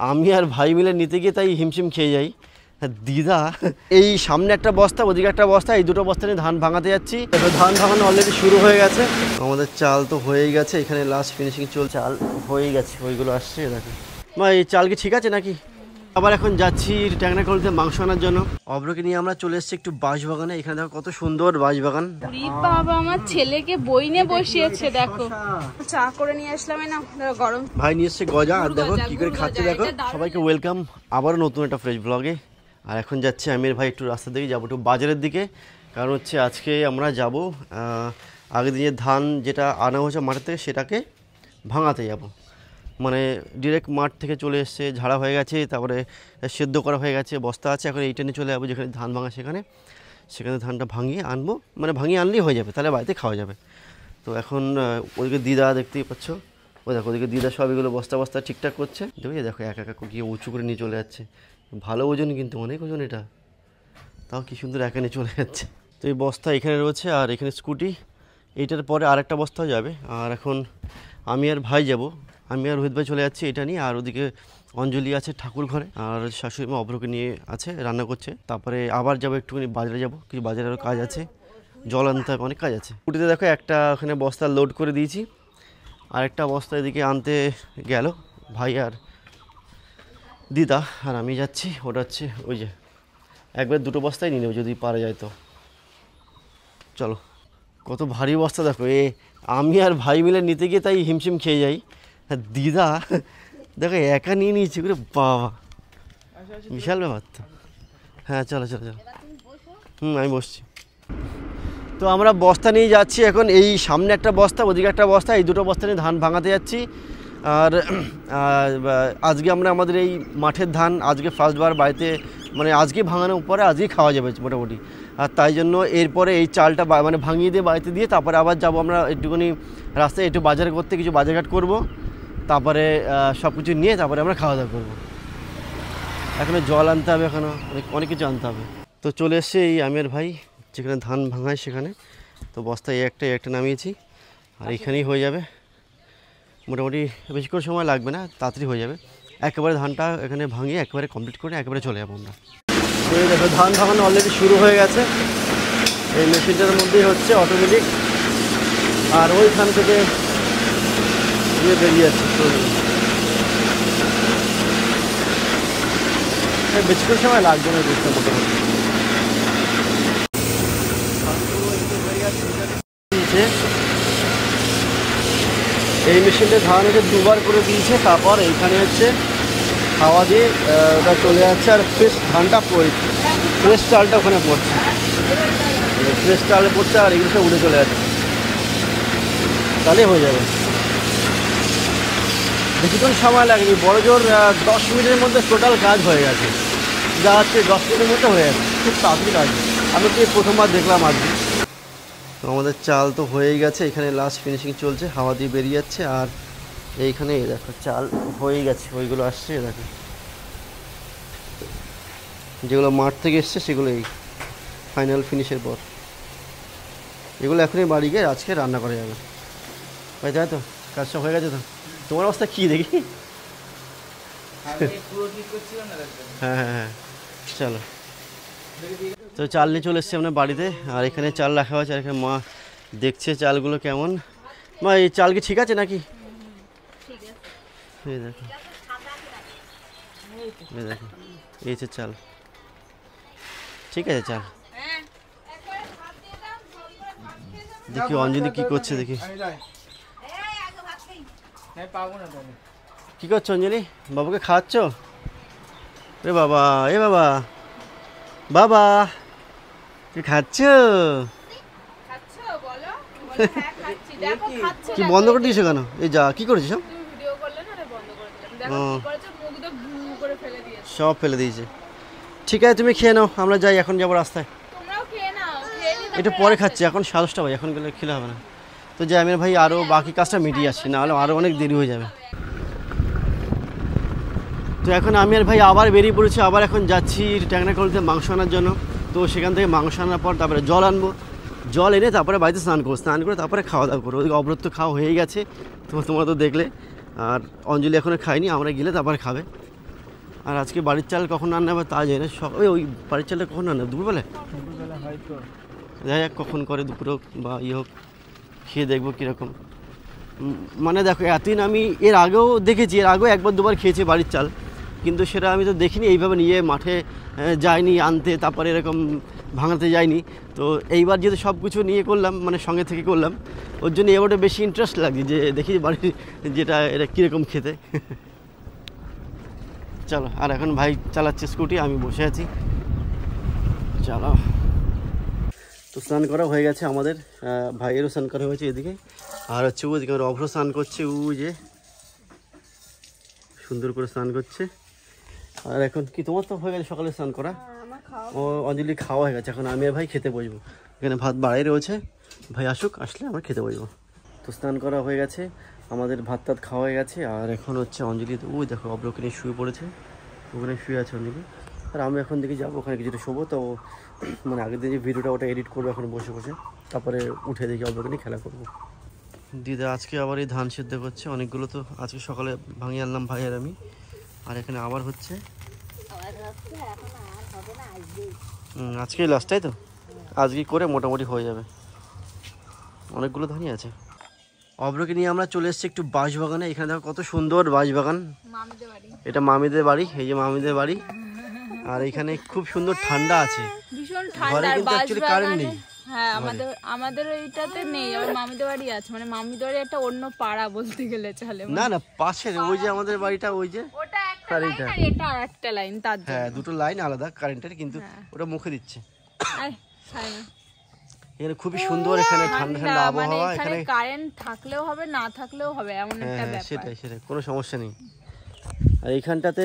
আমি আর ভাই মিলে নিতে গিয়ে তাই হিমশিম খেয়ে যাই। দিদা এই সামনে একটা বস্তা, ওদিকে একটা বস্তা, এই দুটো বস্তা নিয়ে ধান ভাঙাতে যাচ্ছি। ধান ভাঙানো অলরেডি শুরু হয়ে গেছে। আমাদের চাল তো হয়েই গেছে, এখানে লাস্ট ফিনিশিং চলছে। চাল হয়েই গেছে, ওইগুলো আসছে দেখো। মা এই চাল কি ঠিক আছে নাকি? আবার এখন যাচ্ছি ট্যাংরাকলিতে মাংস আনার জন্য। অব্রকে নিয়ে আমরা চলে এসেছি একটু বাঁশবাগানে। এখানে দেখো কত সুন্দর বাঁশবাগান। বাবা আমার ছেলেকে বই নিয়ে বসিয়েছে, দেখো চা করে নিয়ে আসলাম না, গরম। ভাই নিয়ে এসছে গজা, আর দেখো কি করে খাচ্ছে দেখো। সবাইকে ওয়েলকাম আবারও নতুন একটা ফ্রেশ ব্লগে। আর এখন যাচ্ছি আমির ভাই একটু রাস্তা দিকে যাবো, একটু বাজারের দিকে। কারণ হচ্ছে আজকে আমরা যাব আগের দিনের ধান যেটা আনা হয়েছে মাঠের থেকে সেটাকে ভাঙাতে যাব। মানে ডিরেক্ট মাঠ থেকে চলে এসছে, ঝাড়া হয়ে গেছে, তারপরে সেদ্ধ করা হয়ে গেছে, বস্তা আছে। এখন এই ট্রেনে চলে যাবো যেখানে ধান ভাঙা, সেখানে ধানটা ভাঙিয়ে আনবো। মানে ভাঙিয়ে আনলেই হয়ে যাবে, তাহলে বাড়িতে খাওয়া যাবে। তো এখন ওদিকে দিদা দেখতেই পাচ্ছ, ওই দেখো ওদিকে দিদা সব এগুলো বস্তা বস্তা ঠিকঠাক করছে। দেখো একা একা গিয়ে উঁচু করে নিয়ে চলে যাচ্ছে। ভালো ওজন, কিন্তু অনেক ওজন এটা, তাও কি সুন্দর একা নিয়ে চলে যাচ্ছে। তো এই বস্তা এখানে রয়েছে, আর এখানে স্কুটি, এইটার পরে আরেকটা বস্তাও যাবে। আর এখন আমি আর ভাই যাব, আমি আর রোহিত ভাই চলে যাচ্ছি এটা নিয়ে। আর ওদিকে অঞ্জলি আছে ঠাকুর ঘরে, আর শাশুড়ি মা অভ্রকে নিয়ে আছে, রান্না করছে। তারপরে আবার যাবো একটুখানি বাজারে, যাব কিছু বাজারেরও কাজ আছে, জল আনতে হবে, অনেক কাজ আছে। স্কুটিতে দেখো একটা ওখানে বস্তা লোড করে দিয়েছি, আর একটা বস্তা এদিকে আনতে গেল ভাই আর দিদা, আর আমি যাচ্ছি। ওটা হচ্ছে ওই যে একবার দুটো বস্তায় নিয়ে নেবো যদি পারা যায় তো। চলো, কত ভারী বস্তা দেখো। আমি আর ভাই মিলে নিতে গিয়ে তাই হিমশিম খেয়ে যাই। দিদা দেখো একা নিয়ে নিয়েছি করে, বাবা বিশাল ব্যাপার তো। হ্যাঁ চলো চলো চলো, আমি বসছি। তো আমরা বস্তা নিয়ে যাচ্ছি এখন। এই সামনে একটা বস্তা, ওদিকে একটা বস্তা, এই দুটো বস্তা নিয়ে ধান ভাঙাতে যাচ্ছি। আর আজকে আমরা আমাদের এই মাঠের ধান আজকে ফার্স্টবার বাড়িতে, মানে আজকে ভাঙানোর পরে আজকেই খাওয়া যাবে মোটামুটি। আর তাই জন্য এরপরে এই চালটা মানে ভাঙিয়ে দিয়ে বাড়িতে দিয়ে তারপরে আবার যাব আমরা একটুখানি রাস্তায় একটু বাজার করতে, কিছু বাজারঘাট করবো, তারপরে সব কিছু নিয়ে তারপরে আমরা খাওয়া দাওয়া করবো। এখনও জল আনতে হবে, এখনও অনেক কিছু আনতে হবে। তো চলে এসছে এই আমের ভাই যেখানে ধান ভাঙায় সেখানে। তো বস্তায় একটা নামিয়েছি, আর এখানেই হয়ে যাবে মোটামুটি, বেশিক্ষণ সময় লাগবে না, তাড়াতাড়ি হয়ে যাবে। একেবারে ধানটা এখানে ভাঙিয়ে একেবারে কমপ্লিট করে একেবারে চলে যাবো আমরা। তো এই দেখো ধান ভাঙানো অলরেডি শুরু হয়ে গেছে, এই মেশিনটার মধ্যেই হচ্ছে অটোমেটিক। আর ওইখান থেকে বেরিয়ে যাচ্ছে, বেশিক্ষণ সময় লাগবে না বুঝতে মোটামুটি। এই মেশিনটা ধান হচ্ছে দুবার করে দিয়েছে, তারপর এইখানে হচ্ছে হাওয়া দিয়ে ওটা চলে যাচ্ছে। আর ফ্রেশ ধানটা পড়ছে, ফ্রেশ চালটা ওখানে পড়ছে, ফ্রেশ চালে পড়ছে, আর এগুলো সব উড়ে চলে যাচ্ছে, তাহলেই হয়ে যাবে। বেশিক্ষণ সময় লাগেনি, বড় জোর 10 মিনিটের মধ্যে টোটাল কাজ হয়ে গেছে। যা হচ্ছে 10 মিনিটের মধ্যে হয়ে গেছে, খুব তাড়াতাড়ি কাজ। আমি তো প্রথমবার দেখলাম আজকে। তো আমাদের চাল তো হয়েই গেছে, এখানে লাস্ট ফিনিশিং চলছে, হাওয়া দিয়ে বেরিয়ে যাচ্ছে। আর এইখানে দেখো চাল হয়েই গেছে, ওইগুলো আসছে দেখো, যেগুলো মাঠ থেকে এসছে সেগুলো এই ফাইনাল ফিনিশের পর। এগুলো এখনই বাড়ি গিয়ে আজকে রান্না করা যাবে ভাই, তাই তো? কাজ সব হয়ে গেছে তো? তোমার অবস্থা কী দেখি? হ্যাঁ হ্যাঁ হ্যাঁ, চলো। তো চাল নিয়ে চলে এসছি আমরা বাড়িতে, আর এখানে চাল রাখা হয়েছে। আর এখানে মা দেখছে চালগুলো কেমন। মা এই চাল কি ঠিক আছে নাকি? এই দেখো, এই দেখো, এই যে চাল ঠিক আছে। চাল দেখি অঞ্জলি কি করছে, দেখি কি করছো অঞ্জলি? বাবুকে খাওয়াচ্ছ? এ বাবা, এ বাবা, বাবা তুই খাচ্ছ? কি বন্ধ করে দিয়েছো কেন? এই যা কি করেছিস? সব ফেলে দিয়েছে। ঠিক আছে তুমি খেয়ে নাও, আমরা যাই, এখন যাবো রাস্তায়। একটু পরে খাচ্ছি, এখন 7:30 বাজে, এখন গেলে খেলে হবে না। তো যে আমির ভাই আরও বাকি কাজটা মিটিয়ে আসছি, না হলে আরও অনেক দেরি হয়ে যাবে। তো এখন আমি আর ভাই আবার বেরিয়ে পড়েছি, আবার এখন যাচ্ছি ট্যাংরাকলিতে মাংস আনার জন্য। তো সেখান থেকে মাংস আনার পর তারপরে জল আনবো, জল এনে তারপরে বাড়িতে স্নান করবো, স্নান করে তারপরে খাওয়া দাওয়া করবো। ওদিকে অব্রত খাওয়া হয়ে গেছে, তোমরা তো দেখলে। আর অঞ্জলি এখনও খায়নি, আমরা গেলে তারপরে খাবে। আর আজকে বাড়ির চাল কখন রান্না হবে তা জানি না, ওই বাড়ির চালটা কখন রান্না হবে? দুপুরবেলায় হয়তো দেখা যাক কখন করে, দুপুরে হোক বা ইয়ে হোক, খেয়ে দেখবো কীরকম। মানে দেখো এতদিন আমি এর আগেও দেখেছি, এর আগেও একবার দুবার খেয়েছি বাড়ির চাল, কিন্তু সেটা আমি তো দেখিনি এইভাবে নিয়ে মাঠে যাইনি আনতে, তারপরে এরকম ভাঙাতে যাইনি। তো এইবার যেহেতু সব কিছু নিয়ে করলাম, মানে সঙ্গে থেকে করলাম, ওর জন্য এবারটা বেশি ইন্টারেস্ট লাগছে যে দেখি বাড়ির যেটা এটা কীরকম খেতে। চলো, আর এখন ভাই চালাচ্ছে স্কুটি, আমি বসে আছি। চলো, তো স্নান করা হয়ে গেছে আমাদের, ভাইয়েরও স্নান করা হয়েছে এদিকে, আর হচ্ছে ওদিকে আমার অভ্র স্নান করছে, ও যে সুন্দর করে স্নান করছে। আর এখন কি তোমার তো হয়ে গেছে সকালে স্নান করা? ও অঞ্জলি খাওয়া হয়ে গেছে, এখন আমি আর ভাই খেতে বসবো। এখানে ভাত বাড়াই রয়েছে, ভাই আসুক, আসলে আমরা খেতে বসবো। তো স্নান করা হয়ে গেছে আমাদের, ভাত টাত খাওয়া হয়ে গেছে। আর এখন হচ্ছে অঞ্জলি, ওই দেখো অভ্রকে নিয়ে শুয়ে পড়েছে, ওখানে শুয়ে আছে অঞ্জলি। আর আমি এখন দিকে যাবো, ওখানে কিছুটা শোবো। তো মানে আগের দিন যে ভিডিওটা ওটা এডিট করবো এখন বসে বসে, তারপরে উঠে দেখি অভ্রকে নিয়ে খেলা করবো। দিদা আজকে আবার এই ধান সেদ্ধ করছে অনেকগুলো, তো আজকে সকালে ভাঙিয়ে আনলাম ভাই আর আমি। আর এখানে আবার হচ্ছে, আজকেই লাস্ট, তাই তো? আজকে করে মোটামুটি হয়ে যাবে, অনেকগুলো ধানই আছে। অভ্রকে নিয়ে আমরা চলে এসেছি একটু বাঁশবাগানে। এখানে দেখো কত সুন্দর বাঁশবাগান, এটা মামিদের বাড়ি, এই যে মামিদের বাড়ি। আর এখানে খুব সুন্দর ঠান্ডা আছে, ভীষণ ঘরে ঠান্ডা। কিন্তু অ্যাকচুয়ালি কারেন্ট নেই। হ্যাঁ, আমাদের এইটাতে নেই, আমার মামিদের বাড়ি আছে, মানে মামিদের বাড়ি একটা অন্য পাড়া বলতে গেলে চলে। না না, পাশের ওই যে আমাদের বাড়িটা, ওই যে ওটা একটা লাইন আর এটা আরেকটা লাইন, তার জন্য। হ্যাঁ, দুটো লাইন আলাদা কারেন্টের, কিন্তু ওটা মুখে দিচ্ছে। এখানে খুবই সুন্দর, এখানে ঠান্ডা ঠান্ডা আবহাওয়া, এখানে কারেন্ট থাকলেও হবে না থাকলেও হবে এমন একটা ব্যাপার। সেটাই কোনো সমস্যা নেই। আর এইখানটাতে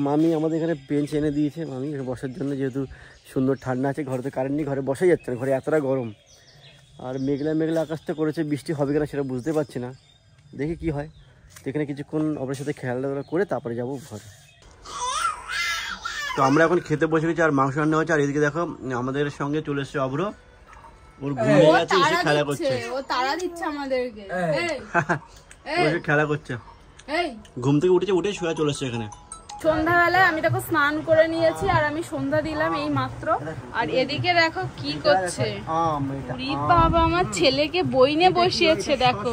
মামি আমাদের এখানে বেঞ্চ এনে দিয়েছে মামি বসার জন্য, যেহেতু সুন্দর ঠান্ডা আছে, ঘরে তো কারেন্ট নেই, ঘরে বসাই যাচ্ছে না, ঘরে এতটা গরম। আর মেঘলা মেঘলা আকাশটা করেছে, বৃষ্টি হবে কিনা সেটা বুঝতে পারছি না, দেখি কি হয়। তো এখানে কিছুক্ষণ ওদের সাথে খেলাধুলা করে তারপরে যাবো ঘরে। তো আমরা এখন খেতে বসে গেছি, আর মাংস রান্না হচ্ছে। আর এদিকে দেখো আমাদের সঙ্গে চলে এসছে অভ্র, ওর ঘুম হয়ে গেছে, এসে খেলা করছে, ও তাড়া দিচ্ছে আমাদেরকে, খেলা করছে। ঘুম থেকে উঠেছে, উঠে শুয়ে চলে এসছে এখানে। সন্ধ্যাবেলায় আমি দেখো স্নান করে নিয়েছি, আর আমি সন্ধ্যা দিলাম এই মাত্র। আর এদিকে দেখো কি করছে, বাবা আমার ছেলেকে বই নিয়ে বসিয়েছে দেখো।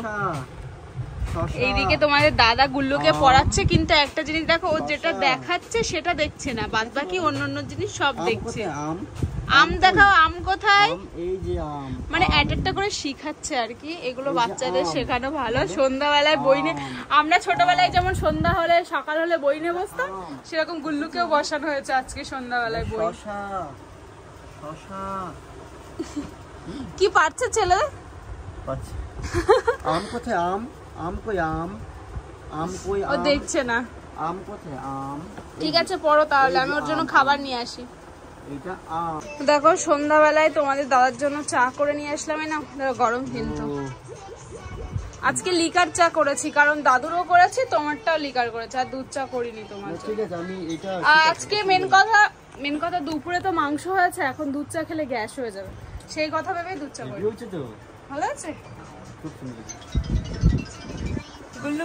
এইদিকে তোমাদের দাদা গুল্লুকে পড়াচ্ছে, কিন্তু একটা জিনিস দেখো, ও যেটা দেখাচ্ছে সেটা দেখছে না, বাদ বাকি অন্য জিনিস সব দেখছে। আম দেখাও, আম কোথায়? এই যে আম, মানে একটা করে শিখাচ্ছে আর কি, এগুলো বাচ্চাদের শেখানো ভালো। সন্ধ্যাবেলায় বই নিয়ে, আমরা ছোটবেলায় যেমন সন্ধ্যা হলে সকাল হলে বই নিয়ে বসতাম, সেরকম গুল্লুকেও বসানো হয়েছে আজকে সন্ধ্যাবেলায় বই। কি পারছে ছেলে? আম কোথায়? আম, আম কই? আম, আম কই? ও দেখছে না। আম কোথায়? আম। ঠিক আছে পড়ো তাহলে, আমি ওর জন্য খাবার নিয়ে আসি। এটা আম। দেখো সন্ধ্যাবেলায় তোমাদের দাদার জন্য চা করে নিয়ে আসলাম, না গরম কিন্তু। আজকে লিকার চা করেছি, কারণ দাদুরও করেছি, তোমারটাও লিকার করেছে, আর দুধ চা করিনি তোমার। ঠিক আছে, আমি এটা আজকে মেন কথা দুপুরে তো মাংস হয়েছে, এখন দুধ চা খেলে গ্যাস হয়ে যাবে, সেই কথা ভেবেই দুধ চা করি। ভালো আছে? খুব সুন্দর। গুল্লু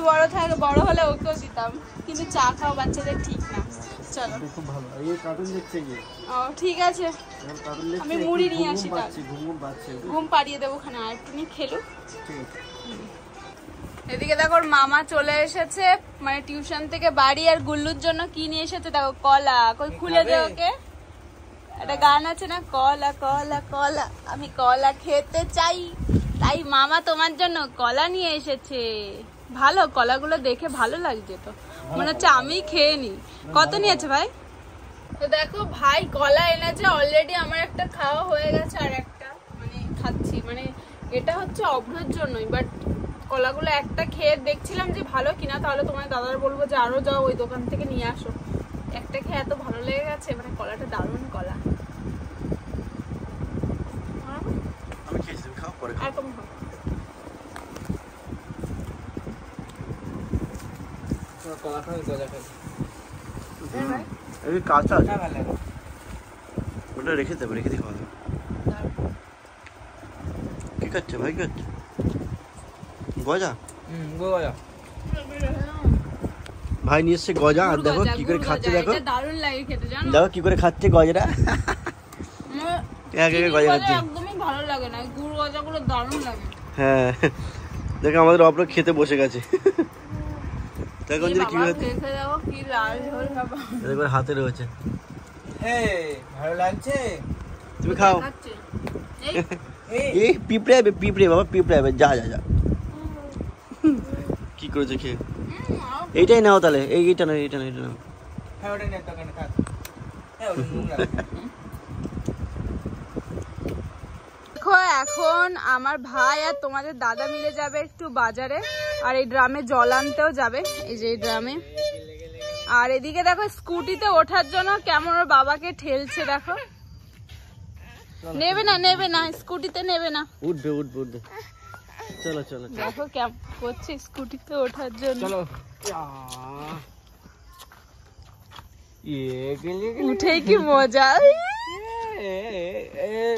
বড় হলে ওকেও দিতাম, কিন্তু চা খাওয়া বাচ্চাদের ঠিক না। চলো, খুব ভালো। এই কার্টুন দেখছে যে। ও ঠিক আছে, আমি মুড়ি নিয়ে আসি, ঘুম পাড়িয়ে দেবো ওখানে, আর একটু নিয়ে খেলু। এদিকে দেখো মামা চলে এসেছে, মানে টিউশন থেকে বাড়ি। আর গুল্লুর জন্য কি নিয়ে এসেছে দেখো, কলা। কই খুলে দে ওকে, একটা গান আছে না, কলা কলা কলা, আমি কলা খেতে চাই, তাই মামা তোমার জন্য কলা নিয়ে এসেছে। ভালো, কলাগুলো দেখে ভালো লাগছে, তো মনে হচ্ছে আমি খেয়ে নি। কত নিয়েছে ভাই? তো দেখো ভাই কলা এনেছে, অলরেডি আমার একটা খাওয়া হয়ে গেছে, আর একটা মানে খাচ্ছি, মানে এটা হচ্ছে অভ্রের জন্যই। বাট কলাগুলো একটা খেয়ে দেখছিলাম যে ভালো কিনা, তাহলে তোমার দাদার বলবো যে আরো যাও ওই দোকান থেকে নিয়ে আসো। একটা খেয়ে এত ভালো লেগে গেছে, মানে কলাটা দারুণ কলা। আমি খেয়েছি, তুমি খাও পরে খাও। একদম ভালো। কলা খাই, গজা খাই। এই কাঁচা আছে, ওটা রেখে দেবে, রেখে দিয়ে খাওয়া যাবে। কি খাচ্ছে ভাই? কি খাচ্ছে? গজা? গজা। ভাই নিয়ে এসছে গজা, আর দেখো কি করে খাচ্ছে, দেখো দারুণ লাগে খেতে, জানো? দেখো কি করে খাচ্ছে গজাটা। এক এক গজা খাচ্ছে, একদমই ভালো লাগে না, গুড় গজাগুলো দারুণ লাগে। হ্যাঁ দেখো আমাদের অপর খেতে বসে গেছে। দেখো কি হচ্ছে, দেখো কি লাল ঝোল বাবা, দেখো হাতে রয়েছে। ভালো লাগছে, তুমি খাও। এই পিঁপড়ে আবে, পিঁপড়ে বাবা, পিঁপড়ে আবে, যা যা যা। কি করেছে খেয়ে? এইটাই নাও তাহলে, এইটা না, এইটা না, এইটা নাও। হ্যাঁ ওটা নে, দোকানে খা। হ্যাঁ ওটা নুন লাগে। দেখো এখন আমার ভাই আর তোমাদের দাদা মিলে যাবে একটু বাজারে, আর এই ড্রামে জল আনতেও যাবে, এই যে এই ড্রামে। আর এদিকে দেখো স্কুটিতে ওঠার জন্য কেমন ওর বাবাকে ঠেলছে, দেখো। নেবে না, নেবে না, স্কুটিতে নেবে না। উঠবে উঠবে উঠবে, চলো চলো। দেখো কেমন করছে স্কুটিতে ওঠার জন্য। চলো উঠেই কি মজা,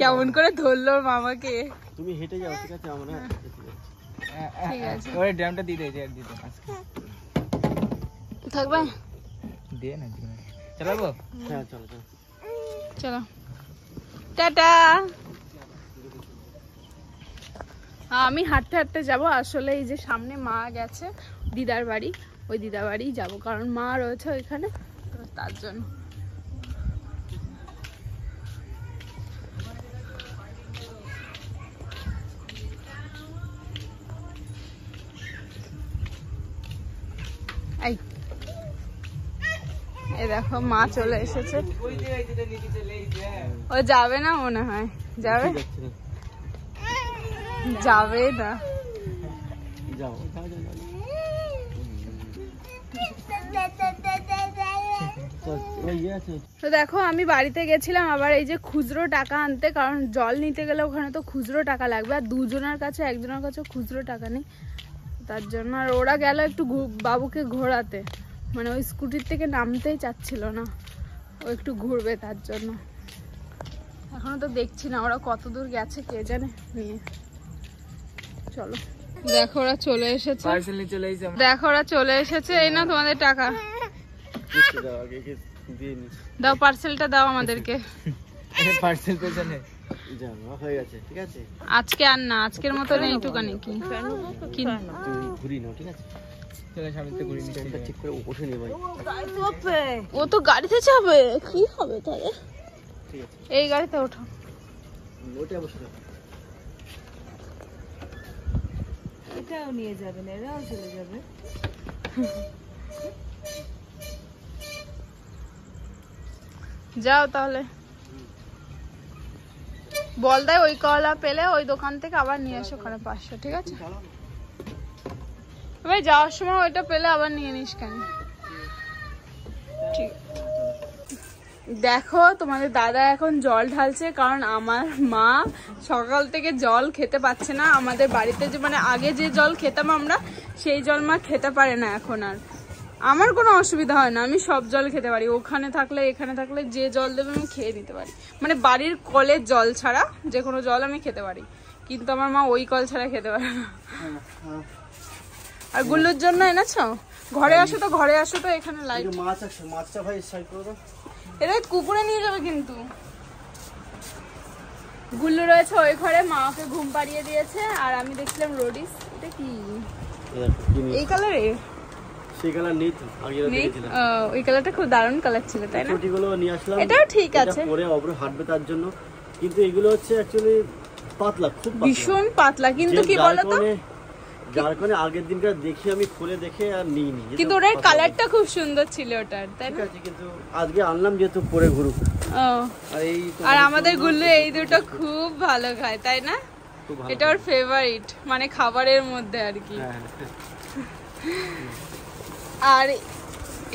কেমন করে ধরলো ওর মামাকে। তুমি হেঁটে যাও, ঠিক আছে? আমরা ঠিক আছে, ওই ড্রামটা দিয়ে দে, দিয়ে দে থাকবে, দিয়ে না, চালাবো। হ্যাঁ চলো চলো চলো টাটা। আমি হাঁটতে হাঁটতে যাব, আসলে এই যে সামনে মা গেছে দিদার বাড়ি, ওই দিদার বাড়ি যাব, কারণ মা রয়েছে ওইখানে, তো তার জন্য। এই দেখো মা চলে এসেছে, ও যাবে না মনে হয়, যাবে যাবে না, যাও যাও যাও। তো দেখো আমি বাড়িতে গেছিলাম আবার এই যে খুচরো টাকা আনতে, কারণ জল নিতে গেলে ওখানে তো খুচরো টাকা লাগবে, আর দুজনের কাছে একজনের কাছে খুচরো টাকা নেই, তার জন্য। আর ওরা গেল একটু বাবুকে ঘোরাতে, মানে ওই স্কুটির থেকে নামতেই চাচ্ছিল না, ও একটু ঘুরবে তার জন্য। এখনো তো দেখছি না ওরা কত দূর গেছে কে জানে নিয়ে। চলো দেখো ওরা চলে এসেছে, পার্সেল নিয়ে চলে এসেছে। দেখো ওরা চলে এসেছে, এই না তোমাদের টাকা, দাও আগে দিয়ে নি, দাও পার্সেলটা দাও আমাদেরকে। পার্সেল পেছনে যাও, হয়ে গেছে, ঠিক আছে? আজকে আর না, আজকের মতো নেই একটুখানি কি তুমি ঘুরি নাও, ঠিক আছে? চলে সামনে ঘুরে নিয়ে ট্রেনটা ঠিক করে বসে নে ভাই, ও তো গাড়িতে যাবে, কি হবে তাহলে? ঠিক আছে এই গাড়িতে ওঠো, ওটা বসে থাকো। এটাও নিয়ে যাবেন, এরাও চলে যাবে। যাও তাহলে, বল দেয় ওই কলা পেলে ওই দোকান থেকে আবার নিয়ে এসো ওখানে 500, ঠিক আছে? ভাই যাওয়ার সময় ওইটা পেলে আবার নিয়ে নিস কেন? ঠিক। দেখো তোমাদের দাদা এখন জল ঢালছে, কারণ আমার মা সকাল থেকে জল খেতে পাচ্ছে না। আমাদের বাড়িতে যে মানে আগে যে জল খেতাম আমরা, সেই জল মা খেতে পারে না এখন আর। আমার কোনো অসুবিধা হয় না, আমি সব জল খেতে পারি, ওখানে থাকলে এখানে থাকলে যে জল দেবে আমি খেয়ে নিতে পারি, মানে বাড়ির কলের জল ছাড়া যে কোনো জল আমি খেতে পারি, কিন্তু আমার মা ওই কল ছাড়া খেতে পারে না। আর গুল্লুর জন্য এনেছো? ঘরে আসো তো, ঘরে আসো তো, এখানে লাইট। মাছ আছে, মাছটা ভাই সাইড করে দাও। এটা কুকুরে নিয়ে যাবে কিন্তু। গুল্লু রয়েছে ওই ঘরে, মা ওকে ঘুম পাড়িয়ে দিয়েছে, আর আমি দেখছিলাম রোডিস। এটা কি এই কালারে? সেই কালার নেই তো, আগে দেখেছিলাম। ওই কালারটা খুব দারুণ কালার ছিল, তাই না? ছুটিগুলো নিয়ে আসলাম, এটাও ঠিক আছে, পরে অবশ্য হাঁটবে তার জন্য, কিন্তু এগুলো হচ্ছে অ্যাকচুয়ালি পাতলা, খুব ভীষণ পাতলা, কিন্তু কি বলতো, যার কারণে আগের দিনকার দেখি আমি খুলে দেখে আর নিইনি, কিন্তু ওটার কালারটা খুব সুন্দর ছিল ওটার, তাই না? কিন্তু আজকে আনলাম যেহেতু পরে ঘুরুক। আর আমাদের গুল্লু এই দুটো খুব ভালো খায়, তাই না? এটা ওর ফেভারিট, মানে খাবারের মধ্যে আর কি। আর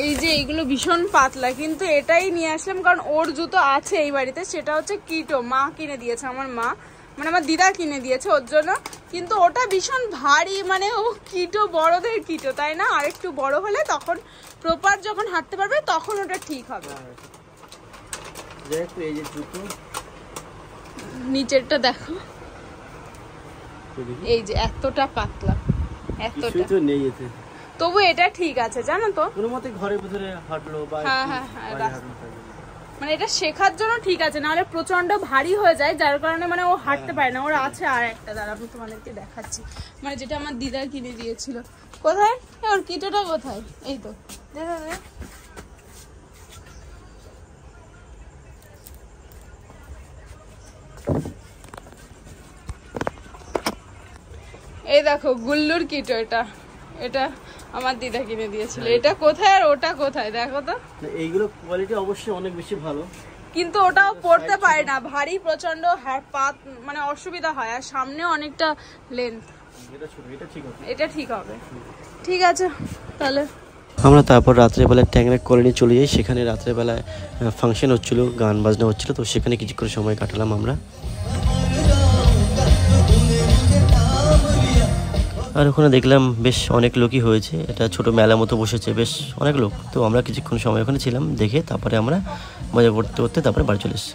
এই যে এইগুলো ভীষণ পাতলা, কিন্তু এটাই নিয়ে আসলাম কারণ ওর জুতো আছে এই বাড়িতে, সেটা হচ্ছে কিটো, মা কিনে দিয়েছে, আমার মা মানে আমার দিদা কিনে দিয়েছে ওর জন্য, কিন্তু ওটা ভীষণ ভারী, মানে ও কিটো বড়দের কিটো, তাই না? আর একটু বড় হলে তখন প্রপার যখন হাঁটতে পারবে তখন ওটা ঠিক হবে। এই যে জুতো নিচেরটা দেখো, এই যে এতটা পাতলা, এতটা তো নেই এতে। তবু এটা ঠিক আছে জানো তো, কোনো মতে ঘরের ভিতরে হাঁটলো বা হ্যাঁ একটু হ্যাঁ হ্যাঁ বাইরে হাঁটলো তাই। মানে এটা শেখার জন্য ঠিক আছে, নাহলে প্রচন্ড ভারী হয়ে যায় যার কারণে মানে ও হাঁটতে পারে না। ওর আছে আর একটা, দাঁড়া আমি তোমাদেরকে দেখাচ্ছি, মানে যেটা আমার দিদা কিনে দিয়েছিল। কোথায় ওর কিটোটা কোথায়? এই তো দে দে দে। এই দেখো গুল্লুর কিটো, এটা এটা আমার দিদা কিনে দিয়েছিল। এটা কোথায় আর ওটা কোথায় দেখো তো। না, এইগুলো কোয়ালিটি অবশ্যই অনেক বেশি ভালো, কিন্তু ওটাও পড়তে পারে না, ভারী প্রচন্ড, পাত মানে অসুবিধা হয়। আর সামনে অনেকটা লেন্থ, এটা ছোট, এটা ঠিক আছে। এটা ঠিক হবে। ঠিক আছে তাহলে আমরা তারপর রাত্রেবেলায় ট্যাংরা কলোনি চলে যাই। সেখানে রাত্রেবেলায় ফাংশন হচ্ছিল, গান বাজনা হচ্ছিল, তো সেখানে কিছুক্ষণ সময় কাটালাম আমরা। আর ওখানে দেখলাম বেশ অনেক লোকই হয়েছে, এটা ছোট মেলা মতো বসেছে, বেশ অনেক লোক। তো আমরা কিছুক্ষণ সময় ওখানে ছিলাম, দেখে তারপরে আমরা মজা করতে করতে তারপরে বাড়ি চলে এসেছি।